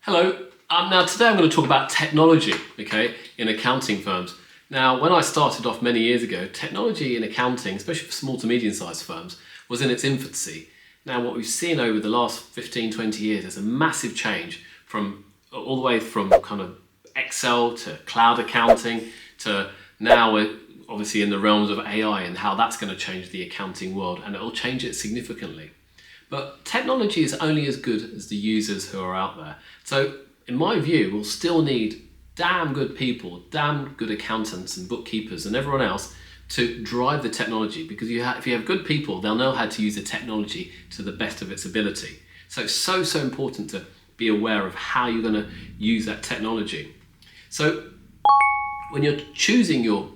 Hello. Now today I'm going to talk about technology, in accounting firms. Now, when I started off many years ago, technology in accounting, especially for small to medium-sized firms, was in its infancy. Now, what we've seen over the last 15, 20 years is a massive change from all the way from kind of Excel to cloud accounting to now we're obviously in the realms of AI and how that's going to change the accounting world, and it'll change it significantly. But technology is only as good as the users who are out there. So in my view, we'll still need damn good people, damn good accountants and bookkeepers and everyone else to drive the technology, because if you have good people, they'll know how to use the technology to the best of its ability. So it's so important to be aware of how you're going to use that technology. So when you're choosing your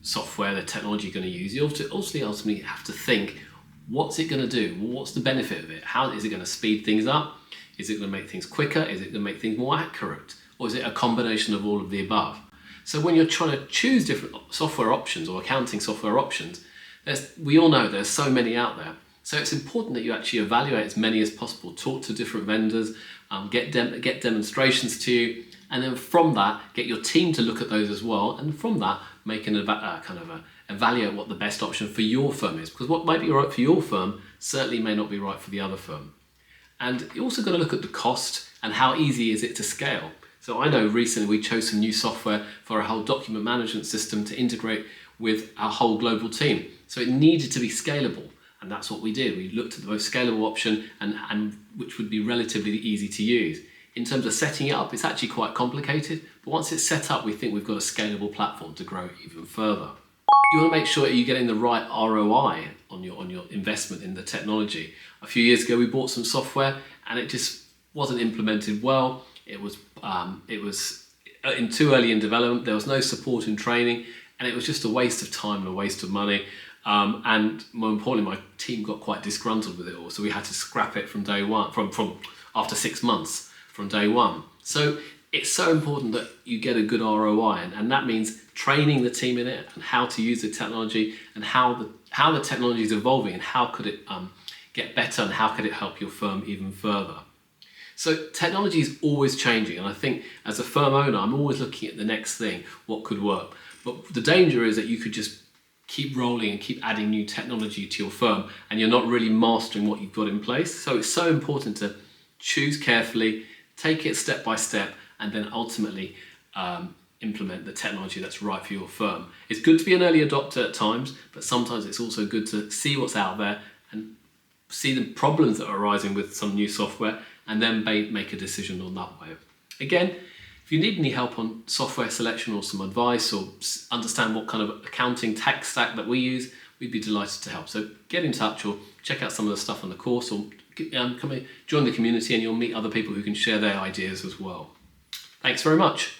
software, the technology you're going to use, you ultimately have to think, what's it going to do? What's the benefit of it? How is it going to speed things up? Is it going to make things quicker? Is it going to make things more accurate? Or is it a combination of all of the above? So when you're trying to choose different software options or accounting software options, we all know there's so many out there. So it's important that you actually evaluate as many as possible, talk to different vendors, get demonstrations to you, and then from that, get your team to look at those as well, and from that, make evaluate what the best option for your firm is, because what might be right for your firm certainly may not be right for the other firm. And you're also going to look at the cost and how easy is it to scale. So I know recently we chose some new software for our whole document management system to integrate with our whole global team. So it needed to be scalable, and that's what we did. We looked at the most scalable option and which would be relatively easy to use. In terms of setting it up, it's actually quite complicated, but once it's set up, we think we've got a scalable platform to grow even further. You want to make sure that you're getting the right ROI on your investment in the technology. A few years ago, we bought some software and it just wasn't implemented well. It was in too early in development. There was no support and training, and it was just a waste of time and a waste of money. And more importantly, my team got quite disgruntled with it all, so we had to scrap it from day one, from after 6 months from day one. So it's so important that you get a good ROI, and that means training the team in it and how to use the technology and how the technology is evolving and how could it get better and how could it help your firm even further. So technology is always changing, and I think as a firm owner, I'm always looking at the next thing, what could work. But the danger is that you could just keep rolling and keep adding new technology to your firm and you're not really mastering what you've got in place. So it's so important to choose carefully, take it step by step, and then ultimately implement the technology that's right for your firm. It's good to be an early adopter at times, but sometimes it's also good to see what's out there and see the problems that are arising with some new software and then make a decision on that way. Again, if you need any help on software selection or some advice or understand what kind of accounting tech stack that we use, we'd be delighted to help. So get in touch or check out some of the stuff on the course, or come join the community and you'll meet other people who can share their ideas as well. Thanks very much.